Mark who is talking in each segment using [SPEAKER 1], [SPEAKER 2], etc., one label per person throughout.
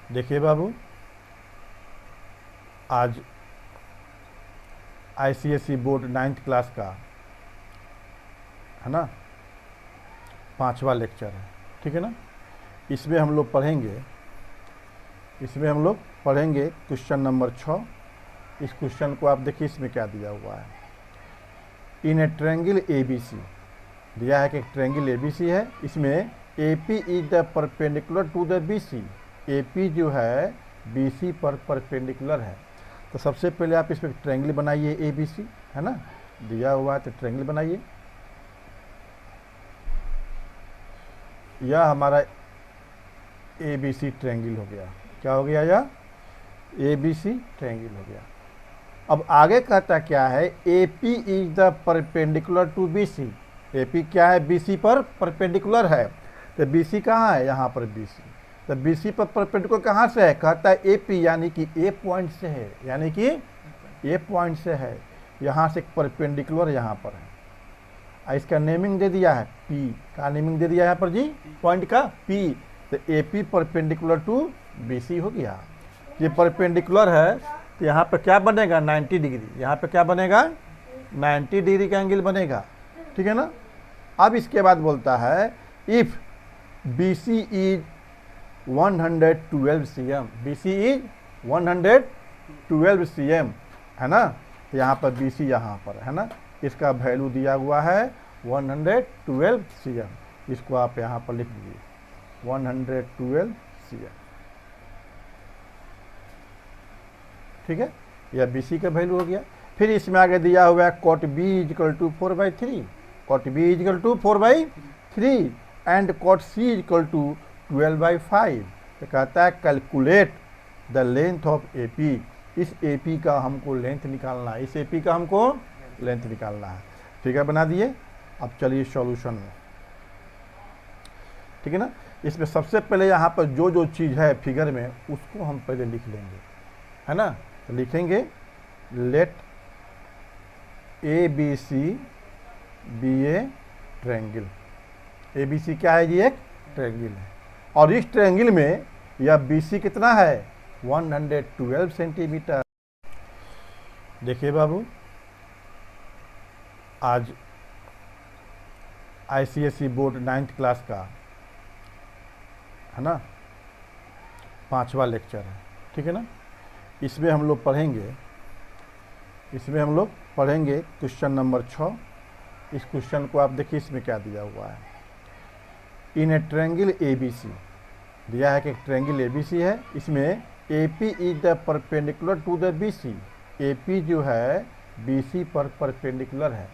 [SPEAKER 1] देखिए बाबू, आज ICSE board 9th class का है ना 5वां लेक्चर है। ठीक है ना। इसमें हम लोग पढ़ेंगे क्वेश्चन नंबर 6। इस क्वेश्चन को आप देखिए, इसमें क्या दिया हुआ है। इन ए ट्रायंगल एबीसी दिया है कि एक ट्रायंगल एबीसी है। इसमें AP is the perpendicular to the BC. AP जो है बीसी पर परपेंडिकुलर है। तो सबसे पहले आप इसमें ट्रायंगल बनाइए, एबीसी है ना, दिया हुआ है तो ट्रायंगल बनाइए। यह हमारा एबीसी ट्रायंगल हो गया। क्या हो गया? यह एबीसी ट्रायंगल हो गया। अब आगे कहता क्या है, AP is the perpendicular to BC. AP क्या है? बीसी पर परपेंडिकुलर है। तो बीसी कहाँ है? यहाँ पर बीसी। तो बीसी पर परपेंडिकुलर कहाँ से है? कहता है एपी, यानी कि ए पॉइंट से है, यानी कि ए पॉइंट से है। यहाँ से परपेंडिकुलर यहाँ पर है। इसका नेमिंग दे दिया है पी। का नेमिंग दे दिया यहाँ पर जी? पॉइंट का पी। तो एपी परपेंडिकुलर टू बीसी हो गया। ये परपेंडिकुलर है तो यहाँ पे क्या बनेगा? 90 डिग्री। यहाँ पे क्या बनेगा? 90 डिग्री का एंगल बनेगा। ठीक है ना। अब इसके बाद बोलता है if BC is 112 cm। BC is 112 cm है ना। तो यहाँ पर BC यहाँ पर है ना, इसका वैल्यू दिया हुआ है 112 cm। इसको आप यहाँ पर लिख दीजिए 112 cm। ठीक है, यह BC का वैल्यू हो गया। फिर इसमें आगे दिया हुआ है cot B is equal to 4/3। cot B is equal to 4/3 and cot C is equal to 12/5। तो कहता है calculate the length of AP। इस AP का हमको लेंथ निकालना है। इस AP का हमको लेंथ निकालना है। फिगर बना दिए। अब चलिए सॉल्यूशन में। ठीक है ना। इसमें सबसे पहले यहाँ पर जो जो चीज़ है फिगर में उसको हम पहले लिख लेंगे, है ना। तो लिखेंगे let ABC be a triangle. ABC क्या है जी? एक ट्रायंगल है। और इस ट्रायंगल में यह BC कितना है? 112 सेंटीमीटर। देखिए बाबू, आज आईसीएसई बोर्ड 9th क्लास का है ना 5वां लेक्चर है। ठीक है ना। इसमें हम लोग पढ़ेंगे क्वेश्चन नंबर 6। इस क्वेश्चन को आप देखिए, इसमें क्या दिया हुआ है। इन ए ट्रायंगल एबीसी दिया है कि एक ट्रायंगल एबीसी है। इसमें AP is the perpendicular to the BC. AP जो है बीसी पर परपेंडिकुलर है।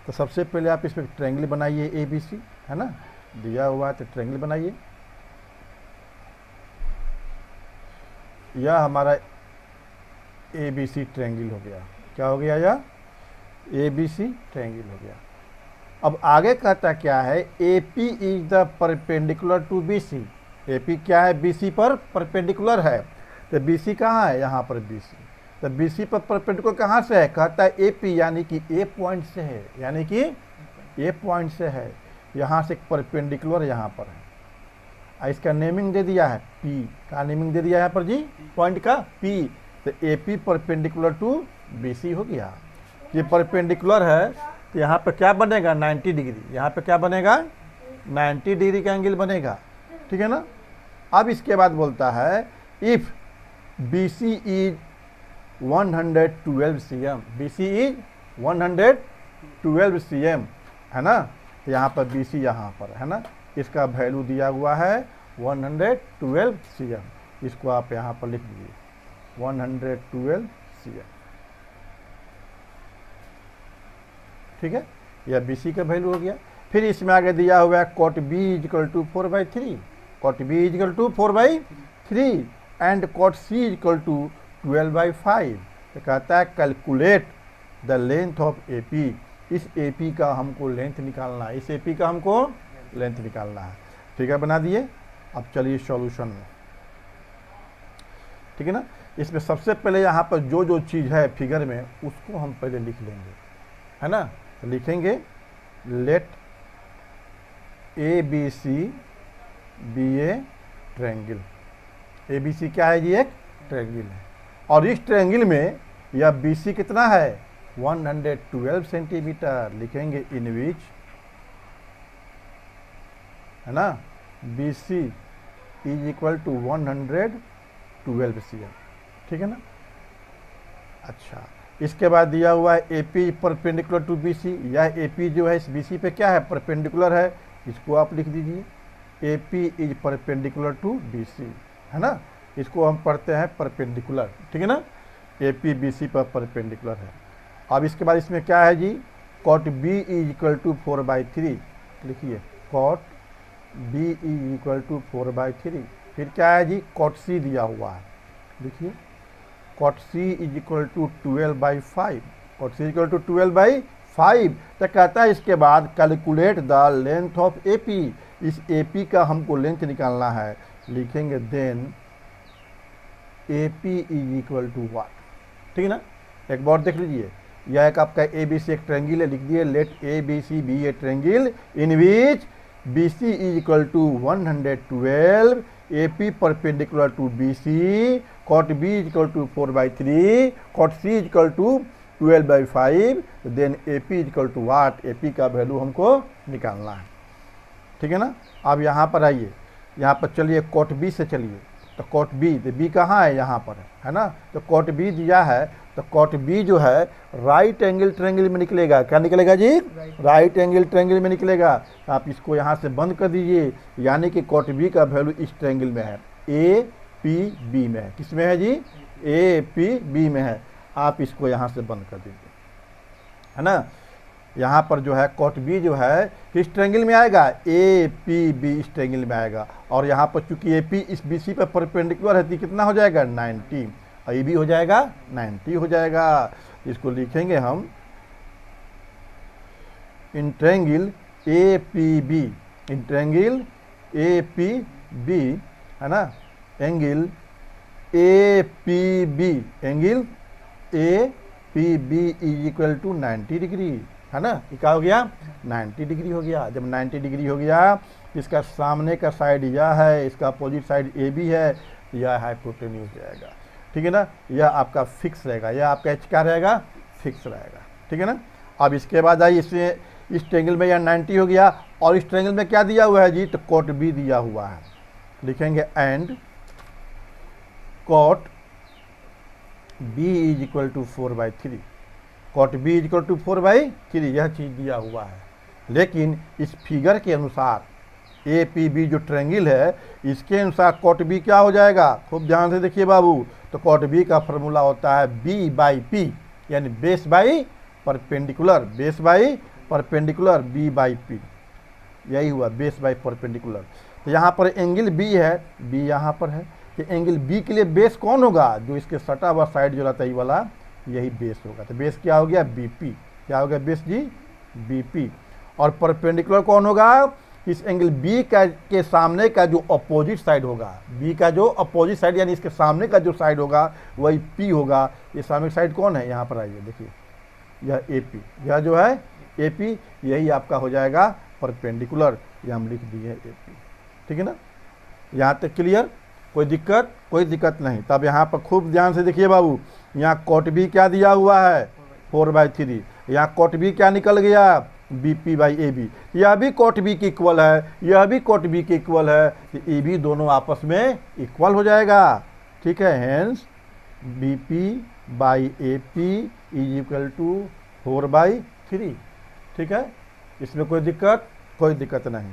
[SPEAKER 1] तो सबसे पहले आप इसमें ट्रायंगल बनाइए, एबीसी है ना, दिया हुआ है तो ट्रायंगल बनाइए। यह हमारा एबीसी ट्रायंगल हो गया। क्या हो गया? यह एबीसी ट्रायंगल हो गया। अब आगे कहता क्या है, AP is the perpendicular to BC. AP क्या है? बीसी पर परपेंडिकुलर है। तो बीसी कहाँ है? यहाँ पर बीसी। तो बीसी पर परपेंडिकुलर कहाँ से है? कहता है एपी, यानी कि ए पॉइंट से है, यानी कि ए पॉइंट से है। यहाँ से परपेंडिकुलर यहाँ पर है। इसका नेमिंग दे दिया है पी। का नेमिंग दे दिया यहाँ पर जी? पॉइंट का पी। तो एपी परपेंडिकुलर टू बीसी हो गया। ये परपेंडिकुलर है तो यहाँ पे क्या बनेगा? 90 डिग्री। यहाँ पे क्या बनेगा? 90 डिग्री का एंगल बनेगा। ठीक है ना। अब इसके बाद बोलता है if BC is 112 cm। BC is 112 cm है ना। तो यहाँ पर BC यहाँ पर है ना, इसका वैल्यू दिया हुआ है 112 cm। इसको आप यहाँ पर लिख दीजिए 112 cm। ठीक है, यह BC का वैल्यू हो गया। फिर इसमें आगे दिया हुआ है cot B is equal to 4/3। cot B is equal to 4/3 and cot C is equal to 12/5। तो कहता है calculate the length of AP। इस AP का हमको लेंथ निकालना है। इस AP का हमको लेंथ निकालना है। फिगर बना दिए। अब चलिए सॉल्यूशन में। ठीक है ना। इसमें सबसे पहले यहाँ पर जो जो चीज़ है फिगर में उसको हम पहले लिख लेंगे, है ना। तो लिखेंगे let ABC be a triangle. A B C क्या है जी, एक ट्रायंगल है। और इस ट्रायंगल में यह बी सी कितना है, 112 सेंटीमीटर। लिखेंगे इन विच, है ना, B C is equal to 112 cm, ठीक है ना। अच्छा, इसके बाद दिया हुआ है A P perpendicular to B C. यह ए पी जो है इस बी सी पे क्या है, परपेंडिकुलर है। इसको आप लिख दीजिए, A P is perpendicular to B C, है ना। इसको हम पढ़ते हैं परपेंडिकुलर, ठीक है ना। ए पी बी सी पर परपेंडिकुलर है। अब इसके बाद इसमें क्या है जी, cot B is equal to 4/3। लिखिए cot B is equal to 4/3। फिर क्या है जी, कॉट सी दिया हुआ है। देखिए cot C is equal to 12/5। Cot C equal to 12/5। तो कहता है इसके बाद calculate the length of A P. इस ए पी का हमको लेंथ निकालना है। लिखेंगे then A P is equal to what, ठीक है ना। एक बार देख लीजिए, यह एक आपका ए बी सी एक ट्रायंगल है। लिख दिए let A B C be a triangle in which B C is equal to 112, A P perpendicular to B C, cot B is equal to 4/3, cot C is equal to 12/5, then A P is equal to what. A P का value हमको निकालना है, ठीक है ना। अब यहाँ पर आइए, यहाँ पर चलिए कॉट बी से चलिए। तो कॉट बी, तो बी कहाँ है, यहाँ पर है ना। तो कॉट बी दिया है, तो कॉट बी जो है राइट एंगल ट्रायंगल में निकलेगा। क्या निकलेगा जी, राइट एंगल ट्रायंगल में निकलेगा। तो आप इसको यहाँ से बंद कर दीजिए, यानी कि कॉट बी का वैल्यू इस ट्रायंगल में है, ए पी बी में है। किस में है जी, ए पी बी में है। आप इसको यहाँ से बंद कर दीजिए, है ना। यहाँ पर जो है कॉट बी जो है किस ट्रायंगल में आएगा, ए पी बी इस ट्रायंगल में आएगा। और यहाँ पर चूंकि ए पी इस बी सी पर परपेंडिकुलर है, तो कितना हो जाएगा 90, और ये भी हो जाएगा 90 हो जाएगा। इसको लिखेंगे हम in triangle A P B, in triangle A P B, है ना, angle A P B, angle A P B is equal to 90 degree, है ना। ये क्या हो गया, 90 डिग्री हो गया। जब 90 डिग्री हो गया, इसका सामने का साइड यह है, इसका अपोजिट साइड ए बी है, यह हाइपोटेन्यूज जाएगा, ठीक है ना। यह आपका फिक्स रहेगा, यह आपका एच क्या रहेगा, फिक्स रहेगा, ठीक है ना। अब इसके बाद आइए, इसमें इस ट्रायंगल में यह 90 हो गया, और इस ट्रायंगल में क्या दिया हुआ है जी, तो कॉट बी दिया हुआ है। लिखेंगे and cot B is equal to 4/3। Cot B is equal to 4/3, यह चीज़ दिया हुआ है। लेकिन इस फिगर के अनुसार ए पी बी जो ट्रायंगल है, इसके अनुसार कॉट बी क्या हो जाएगा, खूब ध्यान से देखिए बाबू। तो कॉट बी का फॉर्मूला होता है बी बाई पी, यानी base by perpendicular, base by perpendicular B by P, यही हुआ बेस बाई परपेंडिकुलर। तो यहाँ पर एंगल बी है, बी यहाँ पर है, कि एंगल बी के लिए बेस कौन होगा, जो इसके सटा हुआ साइड जो रहता है ये वाला, यही बेस होगा। तो बेस क्या हो गया, बी पी। क्या हो गया बेस जी, बी पी। और परपेंडिकुलर कौन होगा, इस एंगल बी का के सामने का जो अपोजिट साइड होगा, बी का जो अपोजिट साइड यानी इसके सामने का जो साइड होगा वही पी होगा। ये सामने साइड कौन है, यहाँ पर आइए देखिए, यह ए पी, यह जो है ए पी, यही आपका हो जाएगा परपेंडिकुलर। ये हम लिख दिए ए पी, ठीक है ना। यहाँ तक क्लियर, कोई दिक्कत, कोई दिक्कत नहीं। तब यहाँ पर खूब ध्यान से देखिए बाबू, यहाँ कॉट बी क्या दिया हुआ है, 4/3। यहाँ कॉट बी क्या निकल गया, B P by A B. यह भी कॉट बी के इक्वल है, यह भी कॉट बी के इक्वल है, तो ए बी दोनों आपस में इक्वल हो जाएगा, ठीक है। Hence B P by A P is equal to 4/3, ठीक है। इसमें कोई दिक्कत नहीं।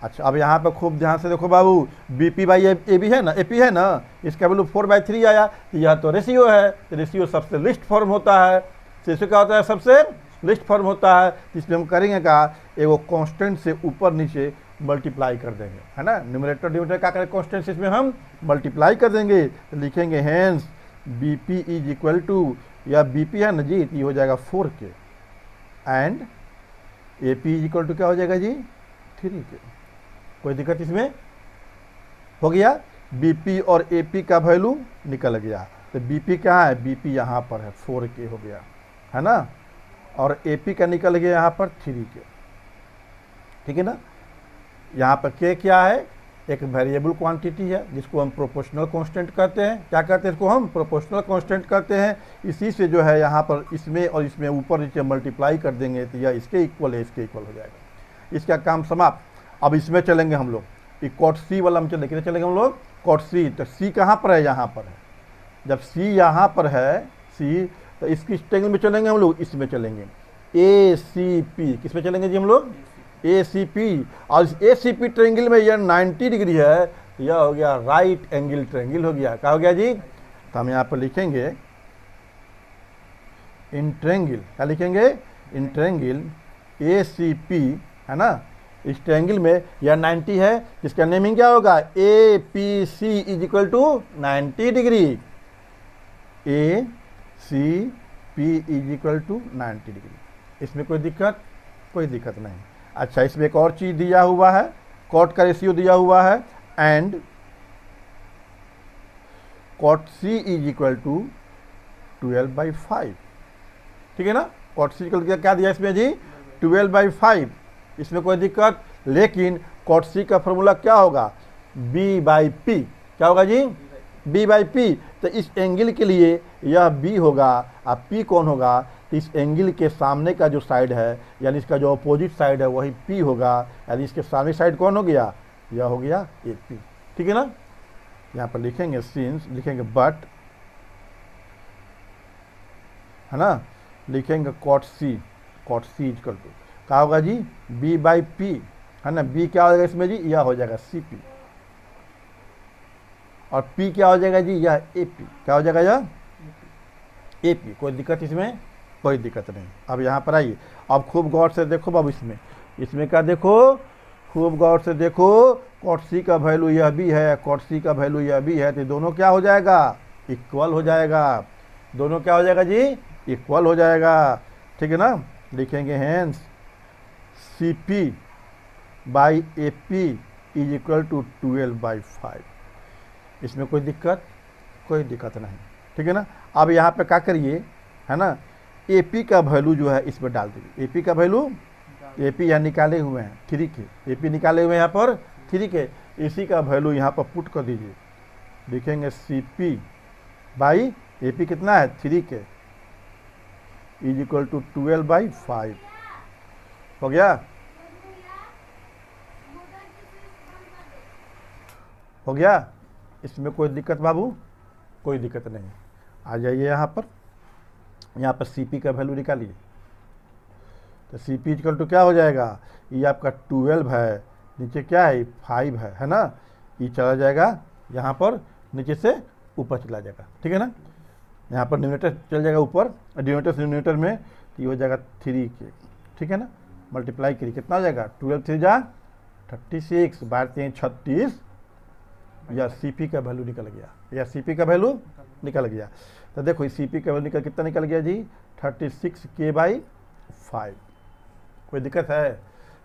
[SPEAKER 1] अच्छा, अब यहाँ पे खूब ध्यान से देखो बाबू, B P by A B है ना, ए पी है ना, इसका वैल्यू 4/3 आया। तो यह तो रेशियो है, तो रेशियो सबसे लिस्ट फॉर्म होता है। रेशियो क्या होता है, सबसे लिस्ट फॉर्म होता है। इसमें हम करेंगे क्या, एगो कांस्टेंट से ऊपर नीचे मल्टीप्लाई कर देंगे, है ना। न्यूमरेटर डिनोमिनेटर क्या करें, कांस्टेंट से इसमें हम मल्टीप्लाई कर देंगे। तो लिखेंगे hence B P is equal to, या बी पी है ना जी, ये हो जाएगा 4 के, and A P is equal to क्या हो जाएगा जी, 3 के। कोई दिक्कत इसमें, हो गया। बी पी और ए पी का वैल्यू निकल गया। तो बी पी कहाँ है, बी पी यहाँ पर है, 4 के हो गया, है ना। और ए पी का निकल गया यहाँ पर 3 के, ठीक है ना। यहाँ पर के क्या है, एक वेरिएबल क्वांटिटी है जिसको हम प्रोपोर्शनल कांस्टेंट कहते हैं। क्या कहते हैं इसको हम? प्रोपोर्शनल कांस्टेंट कहते हैं। इसी से जो है यहाँ पर इसमें और इसमें ऊपर नीचे मल्टीप्लाई कर देंगे तो यह इसके इक्वल है, इसके इक्वल हो जाएगा। इसका काम समाप्त। अब इसमें चलेंगे हम लोग, ये कॉट सी वाला हम चलेंगे, कितने चलेंगे हम लोग? Cot C. तो सी कहाँ पर है? यहाँ पर है। जब सी यहाँ पर है, सी, तो इसकी ट्रायंगल में चलेंगे हम लोग, इसमें चलेंगे ए सी पी। किस में चलेंगे जी हम लोग? ए सी पी। और इस ए सी पी ट्रायंगल में यह 90 डिग्री है, यह हो गया राइट एंगल ट्रायंगल हो गया। क्या हो गया जी? तो हम यहाँ पर लिखेंगे इन ट्रायंगल, क्या लिखेंगे? इन ट्रायंगल ए सी पी, है ना। इस ट्रायंगल में यह 90 है, जिसका नेमिंग क्या होगा? A P C is equal to 90 degree. A C P is equal to 90 degree. इसमें कोई दिक्कत? कोई दिक्कत नहीं। अच्छा, इसमें एक और चीज़ दिया हुआ है, कॉट का रेशियो दिया हुआ है, and cot C is equal to 12/5। ठीक है ना। कॉट सी इक्वल क्या दिया इसमें जी? 12/5। इसमें कोई दिक्कत? लेकिन कॉट सी का फॉर्मूला क्या होगा? b/p। क्या होगा जी? b/p। तो इस एंगल के लिए यह b होगा, अब p कौन होगा? तो इस एंगल के सामने का जो साइड है, यानी इसका जो अपोजिट साइड है वही p होगा, यानी इसके सामने साइड कौन हो गया? यह हो गया AP। ठीक है ना। यहाँ पर लिखेंगे सिंस, लिखेंगे बट, है ना, लिखेंगे cot C. Cot C equal to क्या होगा जी? b/p, है ना। b क्या हो जाएगा इसमें जी? यह हो जाएगा CP, और p क्या हो जाएगा जी? यह AP। क्या हो जाएगा? यह AP। कोई दिक्कत इसमें? कोई दिक्कत नहीं। अब यहाँ पर आइए, अब खूब गौर से देखो बाबू, इसमें क्या देखो? खूब गौर से देखो, कॉट सी का वैल्यू यह भी है, कॉट सी का वैल्यू यह भी है, तो दोनों क्या हो जाएगा? इक्वल हो जाएगा। दोनों क्या हो जाएगा जी? इक्वल हो जाएगा। ठीक है ना। लिखेंगे hence CP by AP is equal to 12/5। इसमें कोई दिक्कत? कोई दिक्कत नहीं। ठीक है ना। अब यहाँ पे क्या करिए, है ना, AP का वैल्यू जो है इसमें डाल दीजिए। AP का वैल्यू, AP यहाँ निकाले हुए हैं 3 के, AP निकाले हुए हैं यहाँ पर 3 के, इसी का वैल्यू यहाँ पर पुट कर दीजिए। लिखेंगे CP बाई AP कितना है? 3 के, इज इक्वल टू 12/5। हो गया? हो गया? इसमें कोई दिक्कत बाबू? कोई दिक्कत नहीं। आ जाइए यहाँ पर, यहाँ पर CP का वैल्यू निकालिए। तो CP इक्वल टू क्या हो जाएगा? ये आपका 12 है, नीचे क्या है? 5 है ना। ये चला जाएगा यहाँ पर, नीचे से ऊपर चला जाएगा। ठीक है ना। यहाँ पर न्यूमरेटर चल जाएगा ऊपर, डिनोमिनेटर से न्यूमरेटर में, तो ये हो जाएगा 3 के। ठीक है ना। मल्टीप्लाई करिए, कितना हो जाएगा? 12 3 जा 36, 12 3 36, या CP का वैल्यू निकल गया, या CP का वैल्यू निकल गया। तो देखो इस CP का वैल्यू कितना निकल गया जी? 36K/5। कोई दिक्कत है?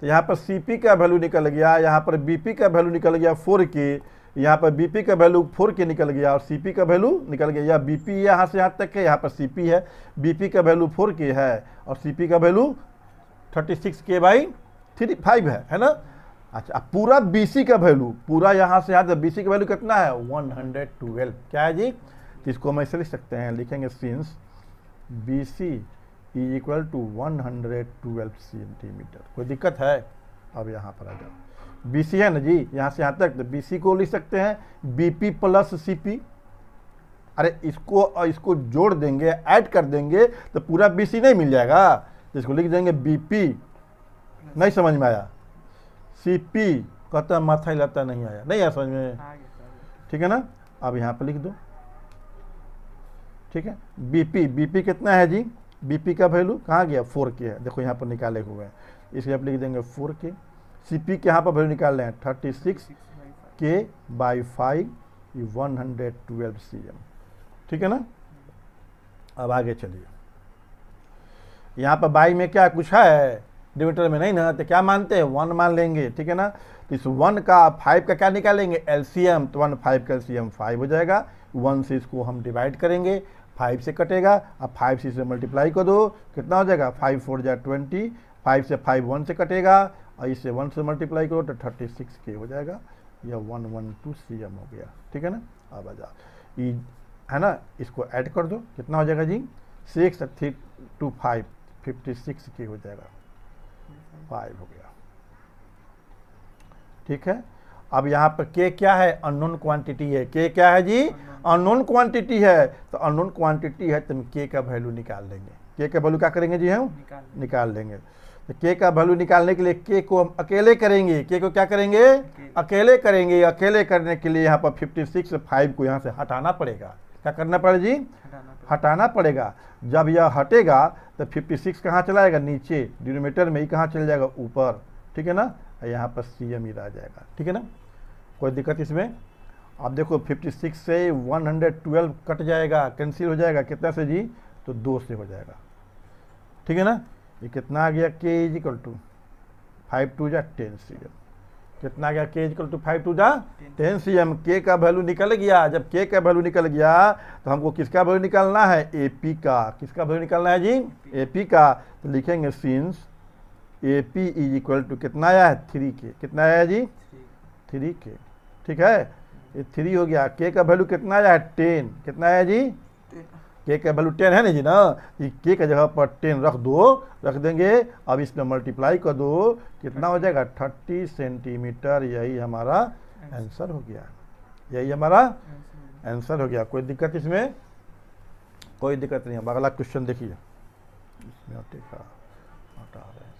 [SPEAKER 1] तो यहाँ पर CP का वैल्यू निकल गया, यहाँ पर BP का वैल्यू निकल गया 4K, यहाँ पर BP का वैल्यू 4K निकल गया, और CP का वैल्यू निकल गया। या BP यहाँ से यहाँ तक है, यहाँ पर CP है, BP का वैल्यू 4K है, और CP का वैल्यू 36K/5 है ना। अच्छा, अब पूरा BC का वैल्यू, पूरा यहाँ से यहाँ तक BC का वैल्यू कितना है? 112। क्या है जी? तो इसको हम ऐसे लिख सकते हैं, लिखेंगे since BC is equal to 112 centimetre. कोई दिक्कत है? अब यहाँ पर आ जाओ, BC है ना जी, यहाँ से यहाँ तक, तो BC को लिख सकते हैं BP प्लस CP। अरे इसको जोड़ देंगे, ऐड कर देंगे तो पूरा BC नहीं मिल जाएगा, तो इसको लिख देंगे BP। नहीं समझ में आया? CP कहता माथा हिलाता, नहीं आया? नहीं आया समझ में? ठीक है ना। अब यहाँ पर लिख दो। ठीक है। BP कितना है जी? BP का वैल्यू कहाँ गया? 4K है, देखो यहाँ पर निकाले हुए हैं, इसलिए आप लिख देंगे 4K। CP के यहाँ पर वैल्यू निकाल रहे हैं 36K/5, 112 cm। ठीक है ना। अब आगे चलिए, यहाँ पर बाई में क्या कुछ है? डिमीटर में नहीं ना, तो क्या मानते हैं? 1 मान लेंगे। ठीक है ना। तो इस 1 का 5 का क्या निकालेंगे? LCM, तो 1 5 का LCM 5 हो जाएगा। 1 से इसको हम डिवाइड करेंगे, 5 से कटेगा, अब 5 से इसे मल्टीप्लाई कर दो, कितना हो जाएगा? 5 4 जा 20, 5 से 5 1 से कटेगा, और इसे 1 से मल्टीप्लाई करो तो 36K हो जाएगा। यह 112 cm हो गया, ठीक है ना। अब आ जाओ, ये है ना, इसको ऐड कर दो, कितना हो जाएगा जी, 6 और 3 2 5 56 के हो जाएगा, 5 हो गया, ठीक है। अब यहाँ पर के क्या है, अननोन क्वांटिटी है, के क्या है जी, अननोन क्वांटिटी है, तो अननोन क्वांटिटी है तो हम के का वैल्यू निकाल लेंगे, के का वैल्यू क्या करेंगे जी, हम निकाल लेंगे। तो के का वैल्यू निकालने के लिए के को हम अकेले करेंगे, के को क्या करेंगे, अकेले करेंगे। अकेले करने के लिए यहाँ पर 56 5 को यहाँ से हटाना पड़ेगा, क्या करना पड़ेगा जी, हटाना पड़ेगा। जब यह हटेगा तो 56 कहाँ चला जाएगा, नीचे डिनोमिनेटर में ही, कहाँ चल जाएगा, ऊपर, ठीक है ना। यहाँ पर CM ही रह जाएगा, ठीक है ना, कोई दिक्कत इसमें। अब देखो 56 से 112 कट जाएगा, कैंसिल हो जाएगा, कितना से जी, तो 2 से हो जाएगा, ठीक है ना। ये कितना आ गया, के इज इक्वल टू 5 2 जा 10 cm, कितना आ गया, के इज इक्वल टू 5 2 जा 10 cm। के का वैल्यू निकल गया। जब के का वैल्यू निकल गया तो हमको किसका वैल्यू निकालना है, AP का। किसका वैल्यू निकालना है जी, AP का। तो लिखेंगे since AP is equal to कितना आया है, 3 के, कितना आया जी, 3 के, ठीक है। ये 3 हो गया। के का वैल्यू कितना आया है, 10, कितना आया जी, के का वैल्यू 10 है ना जी ना, ये के का जगह पर 10 रख दो, रख देंगे। अब इसमें मल्टीप्लाई कर दो, कितना हो जाएगा, 30 सेंटीमीटर। यही हमारा आंसर हो गया, यही हमारा आंसर हो गया। कोई दिक्कत इसमें, कोई दिक्कत नहीं है। अगला क्वेश्चन देखिए, इसमें हटा रहे हैं।